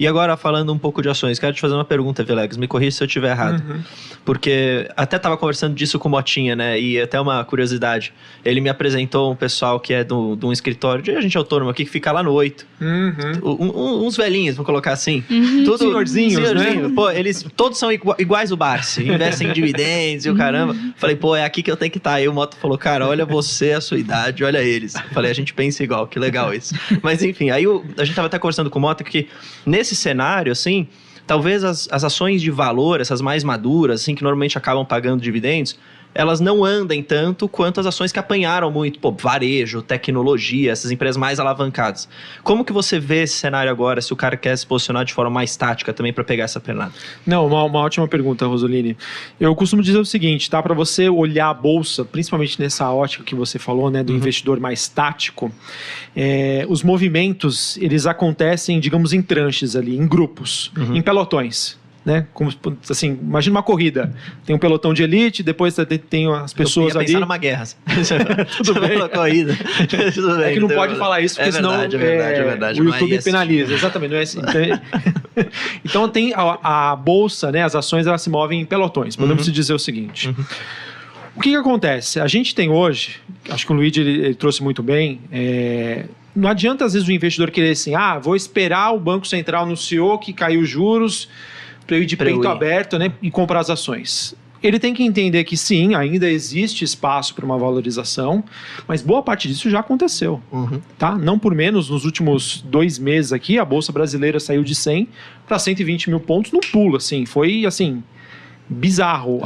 E agora, falando um pouco de ações, quero te fazer uma pergunta, Vilegas, me corrija se eu estiver errado. Porque até estava conversando disso com o Motinha, né? E até uma curiosidade, ele me apresentou um pessoal que é de um escritório de agente autônomo aqui, que fica lá no 8. Uns velhinhos, vamos colocar assim. Tudo Senhorzinhos, né? Pô, eles todos são iguais o Barsi, investem em dividendos e o caramba. Falei, pô, é aqui que eu tenho que estar. Aí o Moto falou, cara, olha você, a sua idade, olha eles. Falei, a gente pensa igual, que legal isso. Mas enfim, aí a gente tava até conversando com o Moto que nesse cenário, assim, talvez as ações de valor, essas mais maduras, assim, que normalmente acabam pagando dividendos, elas não andem tanto quanto as ações que apanharam muito, varejo, tecnologia, essas empresas mais alavancadas. Como que você vê esse cenário agora, se o cara quer se posicionar de forma mais tática também para pegar essa pernada? Não, uma ótima pergunta, Rosolini. Eu costumo dizer o seguinte, tá? Para você olhar a bolsa, principalmente nessa ótica que você falou, né, do investidor mais tático, os movimentos, eles acontecem, digamos, em tranches ali, em grupos, em pelotões. Né? Como, assim, imagina uma corrida, tem um pelotão de elite, depois tem as pessoas ali. Pensar numa guerra. Tudo bem. Corrida. Tudo bem, é que não pode falar isso, porque senão é verdade, o YouTube penaliza. Exatamente, não é assim. Então tem a bolsa, né, as ações, elas se movem em pelotões. Podemos dizer o seguinte. O que acontece? A gente tem hoje, acho que o Luigi ele trouxe muito bem, não adianta às vezes o investidor querer assim, vou esperar o Banco Central anunciou que caiu os juros para eu ir de peito aberto, né, e comprar as ações. Ele tem que entender que sim, ainda existe espaço para uma valorização, mas boa parte disso já aconteceu. Tá? Não por menos, nos últimos 2 meses aqui, a Bolsa Brasileira saiu de 100 para 120 mil pontos no pulo. Assim, foi assim, bizarro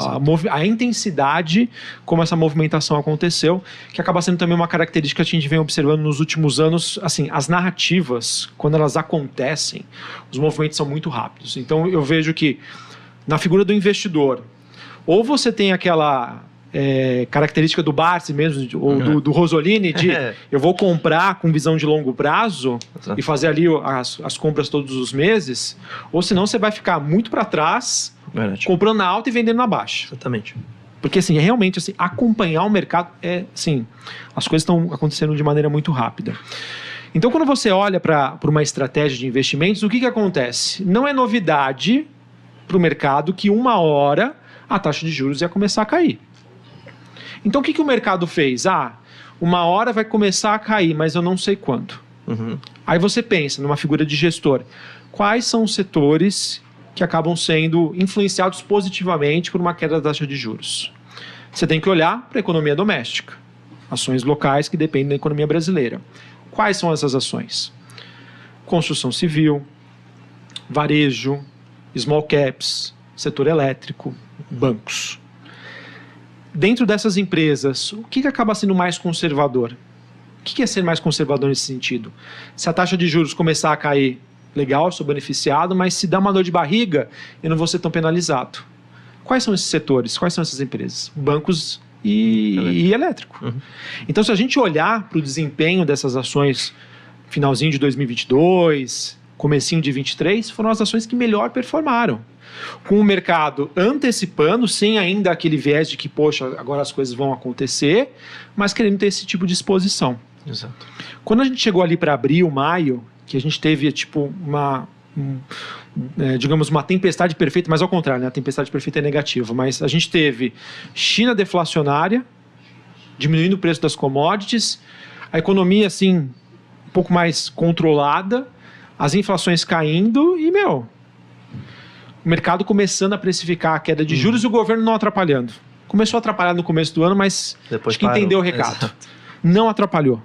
a intensidade como essa movimentação aconteceu, que acaba sendo também uma característica que a gente vem observando nos últimos anos. Assim, as narrativas, quando elas acontecem, os movimentos são muito rápidos. Então eu vejo que na figura do investidor, ou você tem aquela característica do Barsi mesmo, ou do Rosolini, de eu vou comprar com visão de longo prazo e fazer ali as compras todos os meses, ou senão você vai ficar muito para trás, comprando na alta e vendendo na baixa. Exatamente. Porque assim, realmente assim, acompanhar o mercado assim, as coisas estão acontecendo de maneira muito rápida. Então, quando você olha para uma estratégia de investimentos, o que acontece? Não é novidade para o mercado que uma hora a taxa de juros ia começar a cair. Então, o que o mercado fez? Uma hora vai começar a cair, mas eu não sei quando. Aí você pensa numa figura de gestor. Quais são os setores que acabam sendo influenciados positivamente por uma queda da taxa de juros? Você tem que olhar para a economia doméstica. Ações locais que dependem da economia brasileira. Quais são essas ações? Construção civil, varejo, small caps, setor elétrico, bancos. Dentro dessas empresas, o que acaba sendo mais conservador? O que é ser mais conservador nesse sentido? Se a taxa de juros começar a cair, legal, sou beneficiado, mas se dá uma dor de barriga, eu não vou ser tão penalizado. Quais são esses setores? Quais são essas empresas? Bancos e elétrico. Então, se a gente olhar para o desempenho dessas ações, finalzinho de 2022, comecinho de 2023, foram as ações que melhor performaram. Com o mercado antecipando, sem ainda aquele viés de que, poxa, agora as coisas vão acontecer, mas querendo ter esse tipo de exposição. Exato. Quando a gente chegou ali para abril, maio, que a gente teve tipo digamos, uma tempestade perfeita, mas ao contrário, né? A tempestade perfeita é negativa, mas a gente teve China deflacionária, diminuindo o preço das commodities, a economia assim, um pouco mais controlada, as inflações caindo e, o mercado começando a precificar a queda de juros e o governo não atrapalhando. Começou a atrapalhar no começo do ano, mas depois acho que entendeu o recado. Exato. Não atrapalhou.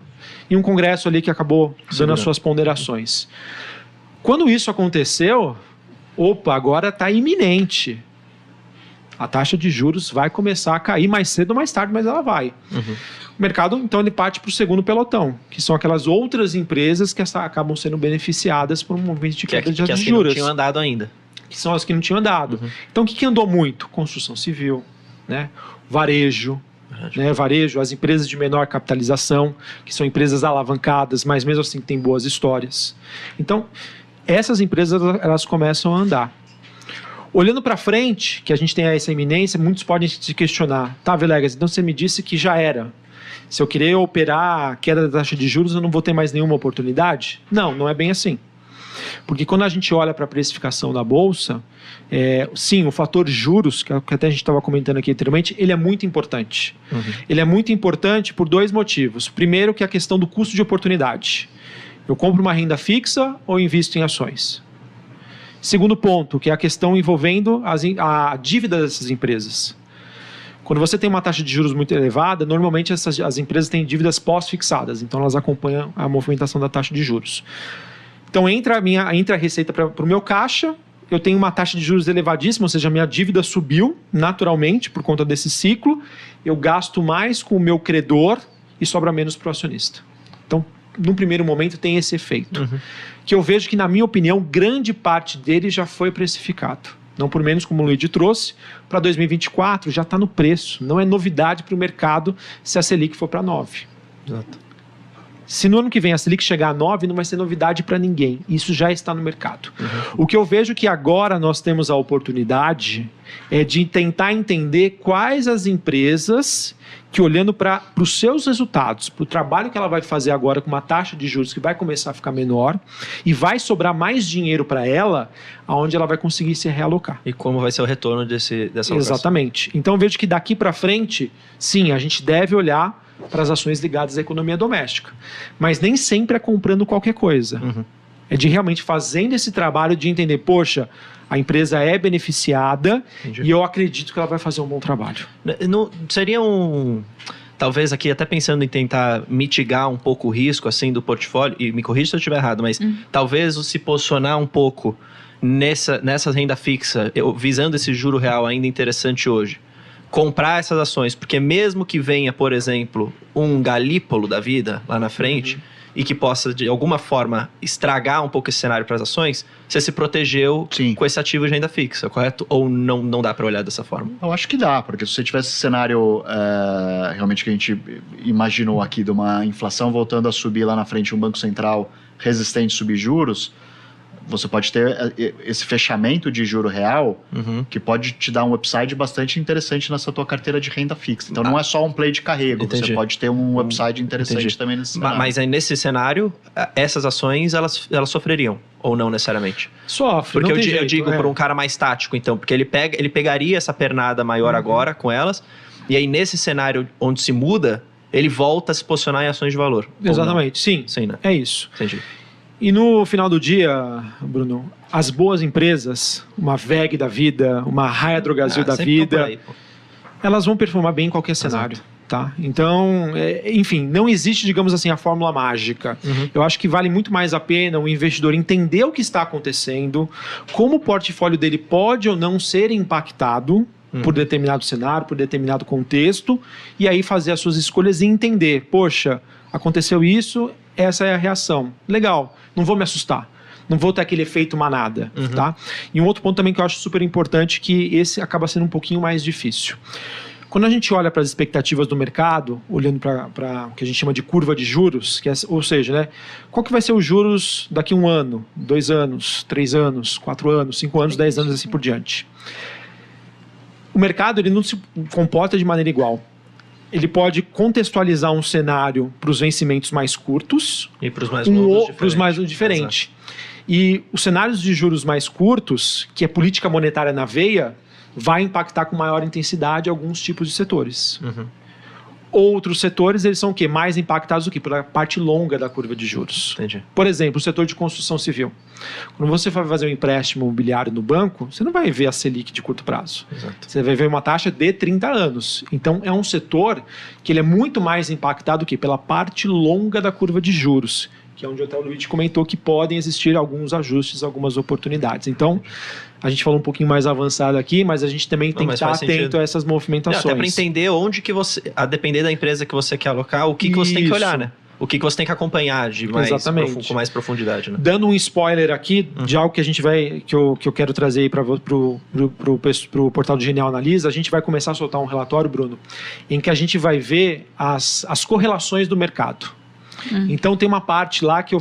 E um congresso ali que acabou dando as suas ponderações. Quando isso aconteceu, agora está iminente. A taxa de juros vai começar a cair mais cedo ou mais tarde, mas ela vai. O mercado, então, ele parte para o segundo pelotão, que são aquelas outras empresas que acabam sendo beneficiadas por um movimento de queda de juros. Que não tinham andado ainda. Que são as que não tinham andado. Então, o que andou muito? Construção civil, né? Varejo, as empresas de menor capitalização, que são empresas alavancadas, mas mesmo assim têm boas histórias. Então, essas empresas elas começam a andar. Olhando para frente, que a gente tem essa iminência, muitos podem se questionar. Tá, Vilegas, então você me disse que já era. Se eu querer operar a queda da taxa de juros, eu não vou ter mais nenhuma oportunidade? Não é bem assim. Porque quando a gente olha para a precificação da Bolsa, sim, o fator juros, que até a gente estava comentando aqui anteriormente, ele é muito importante. Ele é muito importante por 2 motivos. Primeiro, que é a questão do custo de oportunidade. Eu compro uma renda fixa ou invisto em ações? Segundo ponto, que é a questão envolvendo a dívida dessas empresas. Quando você tem uma taxa de juros muito elevada, normalmente as empresas têm dívidas pós-fixadas, então elas acompanham a movimentação da taxa de juros. Então entra a receita para o meu caixa, eu tenho uma taxa de juros elevadíssima, ou seja, a minha dívida subiu naturalmente por conta desse ciclo, eu gasto mais com o meu credor e sobra menos para o acionista. Então, num primeiro momento, tem esse efeito. Que eu vejo que, na minha opinião, grande parte dele já foi precificado. Não por menos, como o Luigi trouxe, para 2024 já está no preço. Não é novidade para o mercado se a Selic for para 9. Exato. Se no ano que vem a Selic chegar a 9, não vai ser novidade para ninguém. Isso já está no mercado. O que eu vejo que agora nós temos a oportunidade é de tentar entender quais as empresas que, olhando para os seus resultados, para o trabalho que ela vai fazer agora com uma taxa de juros que vai começar a ficar menor e vai sobrar mais dinheiro para ela, aonde ela vai conseguir se realocar. E como vai ser o retorno dessa alocação. Exatamente. Então eu vejo que daqui para frente, sim, a gente deve olhar para as ações ligadas à economia doméstica. Mas nem sempre é comprando qualquer coisa. É de realmente fazendo esse trabalho de entender, poxa, a empresa é beneficiada. Entendi. E eu acredito que ela vai fazer um bom trabalho. Não, seria talvez aqui, até pensando em tentar mitigar um pouco o risco assim, do portfólio, e me corrija se eu estiver errado, mas talvez se posicionar um pouco nessa renda fixa, visando esse juro real ainda interessante hoje, comprar essas ações, porque mesmo que venha, por exemplo, um Galípolo da vida lá na frente, e que possa, de alguma forma, estragar um pouco esse cenário para as ações, você se protegeu com esse ativo de renda fixa, correto? Ou não dá para olhar dessa forma? Eu acho que dá, porque se você tivesse esse cenário realmente que a gente imaginou aqui, de uma inflação voltando a subir lá na frente, um Banco Central resistente a subir juros, você pode ter esse fechamento de juro real que pode te dar um upside bastante interessante nessa tua carteira de renda fixa. Então não é só um play de carrego, você pode ter um upside interessante também nesse cenário. Mas aí nesse cenário, essas ações, elas sofreriam? Ou não necessariamente? Sofre, porque não tem eu digo por um cara mais tático, então, porque ele pegaria essa pernada maior agora com elas, e aí nesse cenário onde se muda, ele volta a se posicionar em ações de valor. Exatamente, sim. Né? É isso. Entendi. E no final do dia, Bruno, as boas empresas, uma VEG da vida, uma Raia Drogasil da vida, aí, elas vão performar bem em qualquer cenário. Tá? Então, enfim, não existe, digamos assim, a fórmula mágica. Eu acho que vale muito mais a pena o investidor entender o que está acontecendo, como o portfólio dele pode ou não ser impactado por determinado cenário, por determinado contexto, e aí fazer as suas escolhas e entender, poxa, aconteceu isso, essa é a reação. Legal, não vou me assustar. Não vou ter aquele efeito manada. Tá? E um outro ponto também que eu acho super importante, que esse acaba sendo um pouquinho mais difícil. Quando a gente olha para as expectativas do mercado, olhando para o que a gente chama de curva de juros, que é, ou seja, né, qual que vai ser os juros daqui a 1 ano, 2 anos, 3 anos, 4 anos, 5 anos, 10 anos, assim por diante. O mercado ele não se comporta de maneira igual. Ele pode contextualizar um cenário para os vencimentos mais curtos e para os mais longos para os mais diferentes. E os cenários de juros mais curtos, que é política monetária na veia, vai impactar com maior intensidade alguns tipos de setores. Outros setores, eles são o quê? Mais impactados do que? Pela parte longa da curva de juros. Entendi. Por exemplo, o setor de construção civil. Quando você vai fazer um empréstimo imobiliário no banco, você não vai ver a Selic de curto prazo. Exato. Você vai ver uma taxa de 30 anos. Então, é um setor que ele é muito mais impactado que pela parte longa da curva de juros, que é onde até o Luigi comentou que podem existir alguns ajustes, algumas oportunidades. Então, a gente falou um pouquinho mais avançado aqui, mas a gente também tem que estar atento a essas movimentações. Até para entender onde que você, a depender da empresa que você quer alocar, o que você tem que olhar, né? O que você tem que acompanhar com mais profundidade, né? Dando um spoiler aqui de algo que a gente vai, que eu quero trazer aí para o portal do Genial Analisa, a gente vai começar a soltar um relatório, Bruno, em que a gente vai ver as correlações do mercado. Então tem uma parte lá que eu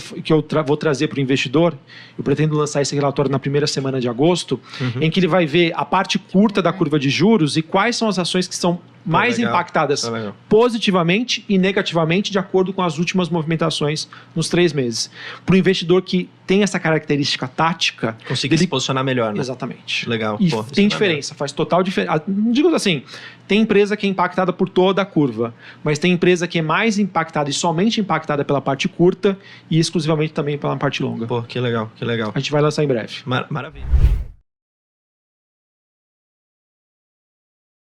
vou trazer para o investidor, eu pretendo lançar esse relatório na primeira semana de agosto, em que ele vai ver a parte curta da curva de juros e quais são as ações que são mais legal. impactadas Legal. positivamente e negativamente de acordo com as últimas movimentações nos 3 meses. Para o investidor que tem essa característica tática, Conseguir se posicionar melhor, né? exatamente. Legal. E Pô, tem isso é diferença, faz total diferença. Digo assim, tem empresa que é impactada por toda a curva, mas tem empresa que é mais impactada e somente impactada pela parte curta e exclusivamente também pela parte longa. Pô, que legal, que legal. A gente vai lançar em breve. Maravilha.